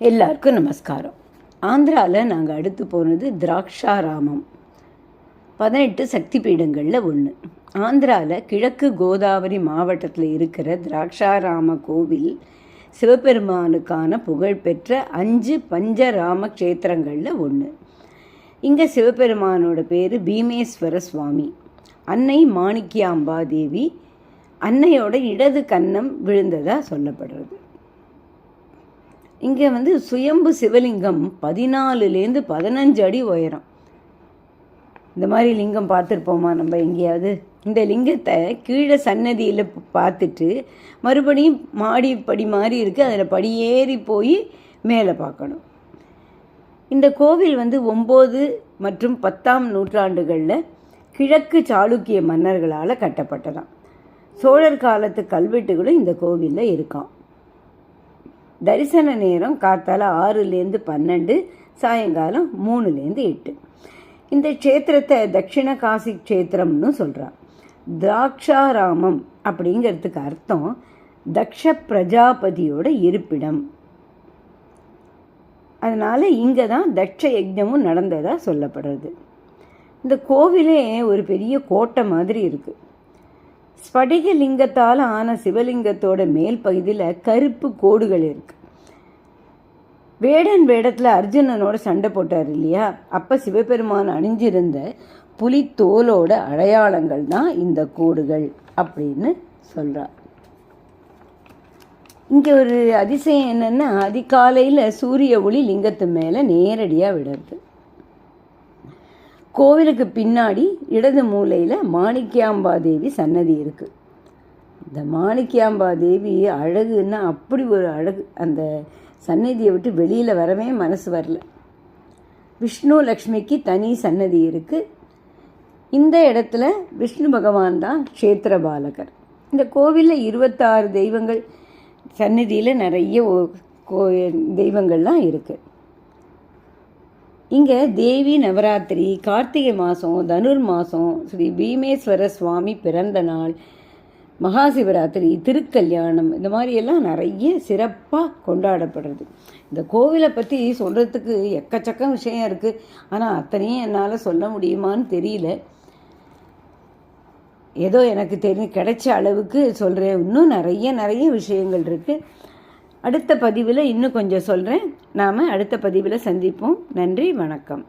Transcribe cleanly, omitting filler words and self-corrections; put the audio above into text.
எல்லாருக்கும் நமஸ்காரம். ஆந்திராவில் நாங்கள் அடுத்து போனது திராட்சாராமம். 18 சக்தி பீடங்களில் ஒன்று. ஆந்திராவில் கிழக்கு கோதாவரி மாவட்டத்தில் இருக்கிற திராட்சாராம கோவில் சிவபெருமானுக்கான புகழ்பெற்ற 5 பஞ்சராம க்ஷேத்திரங்களில் ஒன்று. இங்கே சிவபெருமானோட பேர் பீமேஸ்வர சுவாமி. அன்னை மாணிக்கியாம்பா தேவி, அன்னையோட இடது கன்னம் விழுந்ததாக சொல்லப்படுறது. இங்கே சுயம்பு சிவலிங்கம் 14லேருந்து 15 அடி உயரம். இந்த மாதிரி லிங்கம் பார்த்துருப்போமா நம்ம எங்கேயாவது? இந்த லிங்கத்தை கீழே சன்னதியில் பார்த்துட்டு மறுபடியும் மாடிப்படி மாதிரி இருக்குது, அதில் படியேறி போய் மேலே பார்க்கணும். இந்த கோவில் 9 மற்றும் 10ஆம் நூற்றாண்டுகளில் கிழக்கு சாளுக்கிய மன்னர்களால் கட்டப்பட்டதாம். சோழர் காலத்து கல்வெட்டுகளும் இந்த கோவிலில் இருக்காம். தரிசன நேரம் காத்தால 6லேருந்து 12, சாயங்காலம் 3லேருந்து 8. இந்த க்ஷேத்திரத்தை தட்சிண காசி க்ஷேத்திரம்னு சொல்கிறார். திராட்சாராமம் அப்படிங்கிறதுக்கு அர்த்தம் தக்ஷ பிரஜாபதியோட இருப்பிடம். அதனால் இங்கே தான் தட்ச யஜ்ஞமும் நடந்ததாக சொல்லப்படுறது. இந்த கோவிலே ஒரு பெரிய கோட்டை மாதிரி இருக்குது. ஸ்படிக லிங்கத்தால் ஆன சிவலிங்கத்தோட மேல் பகுதியில் கருப்பு கோடுகள் இருக்கு. வேடன் வேடத்தில் அர்ஜுனனோட சண்டை போட்டார் இல்லையா, அப்போ சிவபெருமான் அணிஞ்சிருந்த புலித்தோலோட அடையாளங்கள் தான் இந்த கோடுகள் அப்படின்னு சொல்கிறார். இங்கே ஒரு அதிசயம் என்னென்னா, அதிகாலையில் சூரிய ஒளி லிங்கத்து மேலே நேரடியாக விடுறது. கோவிலுக்கு பின்னாடி இடது மூலையில் மாணிக்கியாம்பா தேவி சன்னதி இருக்குது. இந்த மாணிக்கியாம்பா தேவி அழகுன்னா அப்படி ஒரு அழகு. அந்த சன்னதியை விட்டு வெளியில் வரவே மனசு வரல. விஷ்ணு லக்ஷ்மிக்கு தனி சன்னதி இருக்குது. இந்த இடத்துல விஷ்ணு பகவான் தான் க்ஷேத்திர பாலகர். இந்த கோவிலில் 26 தெய்வங்கள் சன்னதியில் நிறைய தெய்வங்கள்லாம் இருக்குது. இங்கே தேவி நவராத்திரி, கார்த்திகை மாதம், தனுர் மாதம், ஸ்ரீ பீமேஸ்வர சுவாமி பிறந்த நாள், மகாசிவராத்திரி, திருக்கல்யாணம், இந்த மாதிரியெல்லாம் நிறைய சிறப்பாக கொண்டாடப்படுறது. இந்த கோவிலை பற்றி சொல்கிறதுக்கு எக்கச்சக்க விஷயம் இருக்குது. ஆனால் அத்தனையும் என்னால் சொல்ல முடியுமான்னு தெரியல. ஏதோ எனக்கு கிடைச்ச அளவுக்கு சொல்கிறேன். இன்னும் நிறைய விஷயங்கள் இருக்குது. அடுத்த பதிவில் இன்னும் கொஞ்சம் சொல்கிறேன். நாம் அடுத்த பதிவில் சந்திப்போம். நன்றி, வணக்கம்.